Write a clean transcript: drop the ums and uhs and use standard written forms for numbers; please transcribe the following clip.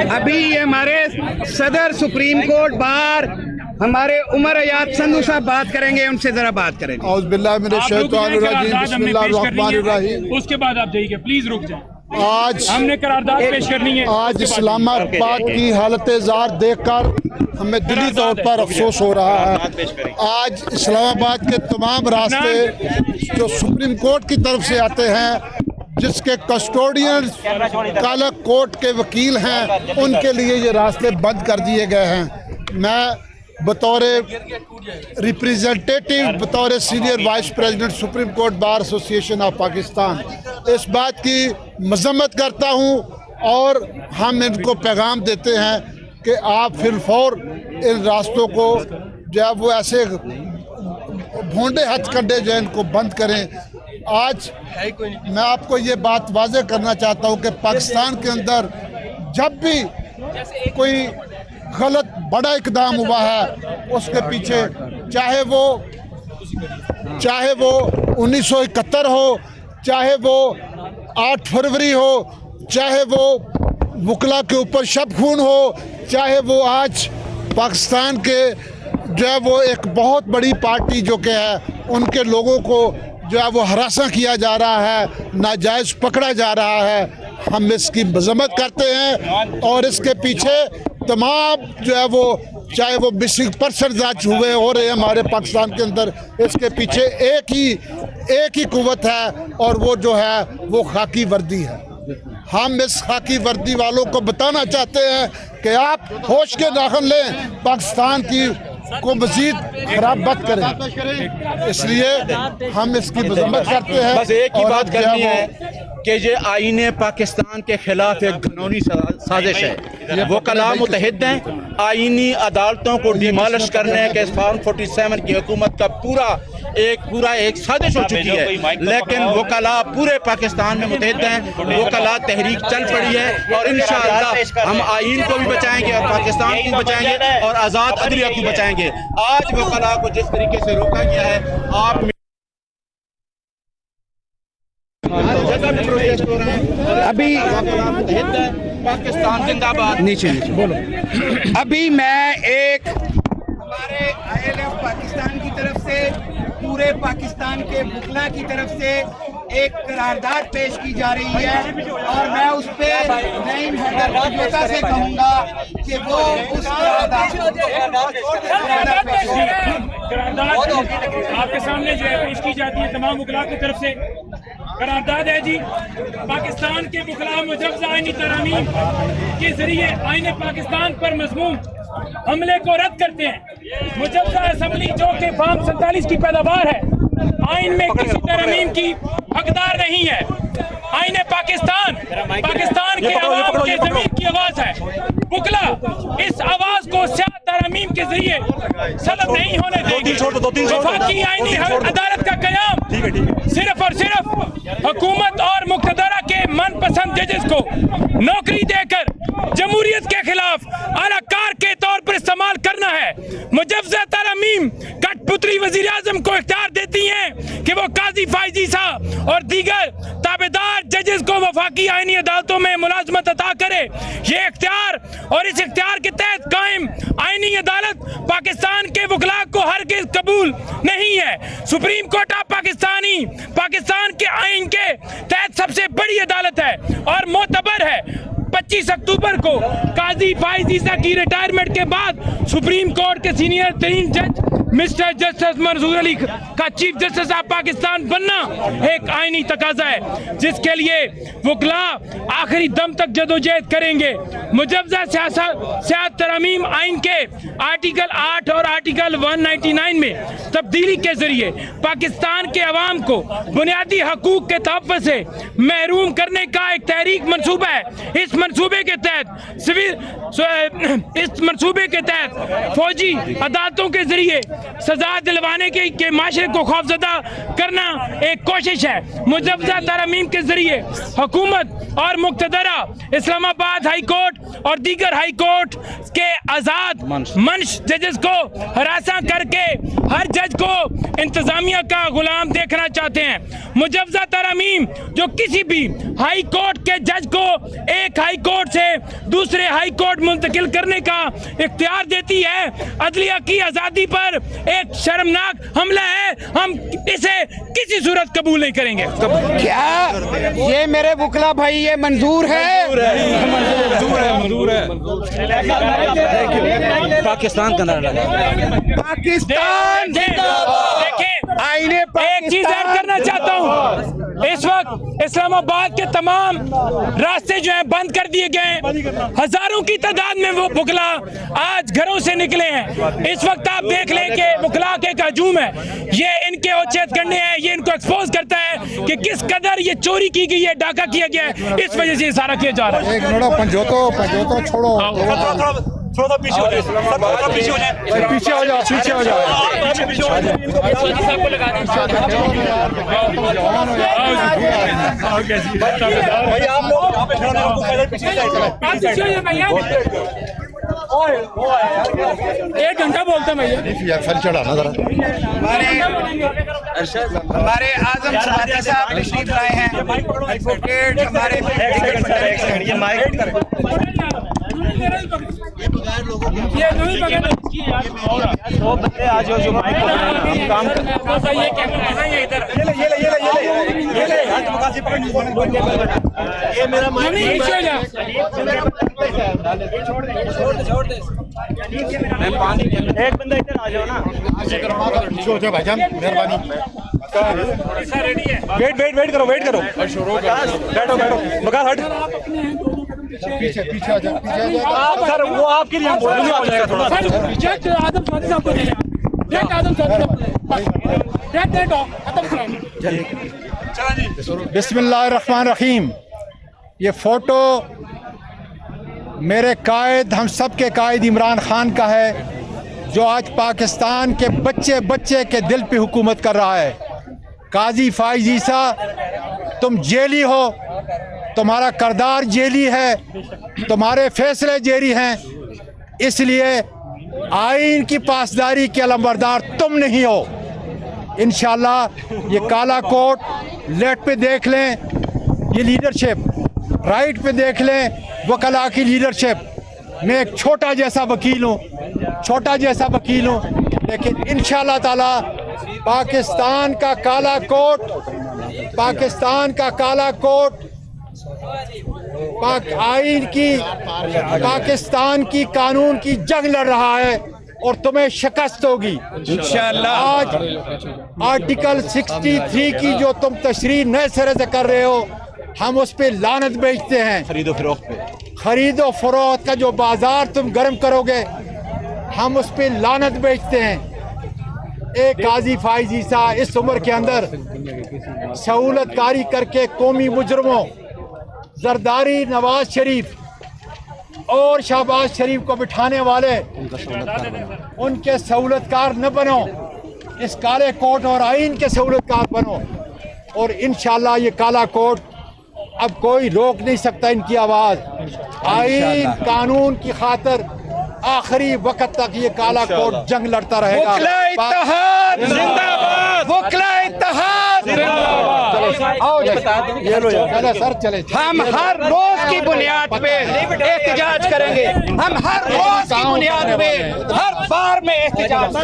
अभी ये हमारे सदर सुप्रीम कोर्ट बार हमारे उमर अयाद संधू साहब बात करेंगे, उनसे जरा बात करेंगे। उसके बाद आप जाइए, प्लीज रुक जाए। आज हमने करारदाद पेश करनी है। आज इस्लामाबाद की हालत जार देखकर हमें दिली तौर पर अफसोस हो रहा है। आज इस्लामाबाद के तमाम रास्ते जो सुप्रीम कोर्ट की तरफ से आते हैं, जिसके कस्टोडियन काला कोर्ट के वकील हैं, उनके लिए ये रास्ते बंद कर दिए गए हैं। मैं बतौर रिप्रेजेंटेटिव, बतौर senior vice president supreme court bar association of Pakistan इस बात की मजम्मत करता हूँ और हम इनको पैगाम देते हैं कि आप फिलफौर इन रास्तों को जो है वो ऐसे भोंडे हथकंडे जो इनको बंद करें। आज मैं आपको ये बात वाज़ेह करना चाहता हूँ कि पाकिस्तान के अंदर जब भी कोई गलत बड़ा इकदाम हुआ है, उसके पीछे चाहे वो 1971 हो, चाहे वो 8 फरवरी हो, चाहे वो वकला के ऊपर शब खून हो, चाहे वो आज पाकिस्तान के जो है वो एक बहुत बड़ी पार्टी जो कि है उनके लोगों को जो है वो हरासा किया जा रहा है, नाजायज़ पकड़ा जा रहा है। हम इसकी मजम्मत करते हैं और इसके पीछे तमाम जो है वो चाहे वो मिसिंग पर्सन आज हुए हो रहे हैं हमारे पाकिस्तान के अंदर, इसके पीछे एक ही कुव्वत है और वो जो है वो खाकी वर्दी है। हम इस खाकी वर्दी वालों को बताना चाहते हैं कि आप होश के नाखन लें, पाकिस्तान की को मजीद खराब मत करें। इसलिए हम इसकी मजम्मत करते हैं। बस एक ही बात करनी है कि ये आईने पाकिस्तान के खिलाफ एक घिनौनी साजिश है। वो कलाम मुतहिद हैं, आईनी अदालतों को डिमॉलिश करने के फॉर्म 47 की हुकूमत का पूरा एक साजिश हो चुकी है। लेकिन वकला पूरे पाकिस्तान में मुतहिद हैं, वकला तहरीक चल पड़ी है और इंशाअल्लाह हम आईन को भी बचाएंगे और पाकिस्तान को बचाएंगे और आज़ाद अदलिया को बचाएंगे। आज वकला को जिस तरीके से रोका गया है, आप अभी पाकिस्तान जिंदाबाद। नीचे बोलो। अभी मैं एक हमारे ILF पाकिस्तान की तरफ से, पूरे पाकिस्तान के वकला की तरफ से एक करारदाद पेश की जा रही है और मैं उस पर नईम हैदर से कहूँगा कि वो उस आपके सामने जो है पेश की जाती है तमाम वकला की तरफ से। करारदाद है जी, पाकिस्तान के वकला मुजव्वज़ा आईनी तरामीम के जरिए आईने पाकिस्तान पर मज़मूम हमले को रद्द करते हैं। मुजव्वज़ा असम्बली जो कि फॉर्म 47 की पैदावार है, आइन में किसी तरमीम की हकदार नहीं है। आईने पाकिस्तान के अवाम के ज़मीन की आवाज़ है। वकला इस आवाज़ को स्याह तरमीम के जरिए सलब नहीं होने देंगे। वफाकी आईनी अदालत का क़याम सिर्फ और सिर्फ हुकूमत और मुक़्तदरा के मनपसंद जजेस को नौकरी देकर जमहूरियत के खिलाफ अलाकार के तौर पर इस्तेमाल करना है। मुजव्वज़ा तरमीम कठपुतली वज़ीर आज़म को इख्तियार देती हैं कि वो काजी फायजी साहब और दीगर ताबेदार जजेस को वफाकी आईनी अदालतों में मुलाजमत अता करे। ये इख्तियार और इस इख्तियार के तहत कायम आईनी अदालत पाकिस्तान के वकला को हरगिज़ कबूल नहीं है। सुप्रीम कोर्ट ऑफ पाकिस्तान के आइन के तहत सबसे बड़ी अदालत है और मोतबर है। 25 अक्टूबर को काजी फायजीसा की रिटायरमेंट के बाद सुप्रीम कोर्ट के सीनियर तरीन जज मिस्टर जस्टिस मंसूर अली का चीफ जस्टिस ऑफ पाकिस्तान बनना एक आईनी तकाजा है, जिसके लिए वकला आखिरी दम तक जदोजहद करेंगे। मुजव्वज़ा सियासत तरमीम आइन के आर्टिकल 8 और आर्टिकल 199 में तब्दीली के जरिए पाकिस्तान के अवाम को बुनियादी हकूक के तहफ़्फ़ुज़ से महरूम करने का एक तहरीक मनसूबा है। इस मनसूबे के तहत फौजी अदालतों के जरिए सजा दिलवाने के माशरे को खौफजदा करना एक कोशिश है। मुजवजा तरमीम के जरिए हुकूमत और मुक्तदरा इस्लामाबाद हाई कोर्ट और दीगर हाई कोर्ट के आज़ाद मंश जजेस को हरासा करके हर जज को इंतजामिया का गुलाम देखना चाहते हैं। मुजवजा तरमीम जो किसी भी हाई कोर्ट के जज को एक हाई कोर्ट से दूसरे हाई कोर्ट मुंतकिल करने का इख्तियार देती है, अदलिया की आज़ादी पर एक शर्मनाक हमला है। हम इसे किसी सूरत कबूल नहीं करेंगे। क्या ये मेरे वकला भाई ये मंजूर है? पाकिस्तान का पाकिस्तान देखिए, आईने एक चीज ऐड करना चाहता हूँ, इस वक्त इस्लामाबाद के तमाम रास्ते जो हैं बंद कर दिए गए। हजारों की तादाद में वो वकला आज घरों से निकले हैं। इस वक्त आप देख लें कि वकला के हजूम है, ये इनके औचियत करने हैं, ये इनको एक्सपोज करता है कि किस कदर ये चोरी की गई है, डाका किया गया है। इस वजह से ये सारा किया जा रहा है। एक मिनट पंजोतो छोड़ो, थोड़ा पीछे हो जाए, पीछे हो जाए, पीछे हो जाओ, पीछे हो जाओ। भाई आप लोग यहाँ पे खड़े हो, पहले पीछे एक घंटा बोलते हैं भैया, फल चढ़ाना जरा। हमारे आजम सलाती साहब तशरीफ लाए हैं, एडवोकेट हमारे ये नहीं पकड़ आज जो माइक काम ये मेरा एक बंदा इधर आ जाओ ना, भाईजान मेहरबानी। वेट करो, बैठो बगा हट पीछे आ जाओ, पीछे आ जाओ। सर वो आपके लिए बोल रहे हो जाएगा थोड़ा बिस्मिल्लाहिर्रहमानिर्रहीम। ये फोटो मेरे कायद, हम सब के कायद इमरान खान का है, जो आज पाकिस्तान के बच्चे बच्चे के दिल पे हुकूमत कर रहा है। काजी फाइज ईसा, तुम जेली हो, तुम्हारा करदार जेली है, तुम्हारे फैसले जेरी हैं, इसलिए आइन की पासदारी के अलमबरदार तुम नहीं हो। इंशाल्लाह ये काला कोट लेफ्ट पे देख लें, ये लीडरशिप, राइट पे देख लें वकला की लीडरशिप। मैं एक छोटा जैसा वकील हूँ, लेकिन इंशाल्लाह ताला पाकिस्तान का काला कोट आइन की, पाकिस्तान की कानून की जंग लड़ रहा है और तुम्हें शिकस्त होगी इंशाअल्लाह। आज आर्टिकल 63 की जो तुम तशरीह नए सिरे से कर रहे हो, हम उस पे लानत बेचते हैं। खरीदो फरोख्त का जो बाजार तुम गर्म करोगे, हम उस पे लानत बेचते हैं। एक काजी फाइज ईसा इस उम्र के अंदर सहूलतकारी करके कौमी मुजरमों जरदारी, नवाज शरीफ और शहबाज शरीफ को बिठाने वाले, उनके सहूलतकार न बनो, इस काले कोट और आइन के सहूलतकार बनो। और इंशाल्लाह ये काला कोट अब कोई रोक नहीं सकता इनकी आवाज़। आइन कानून की खातिर आखिरी वक्त तक ये काला कोट जंग लड़ता रहेगा। वकला इत्तेहाद जिंदाबाद, वकला इत्तेहाद जिंदाबाद। चले सर, चले। हम हर रोज की बुनियाद पे एहतजाज करेंगे, हम हर रोज की बुनियाद पे हर बार में एहतजाज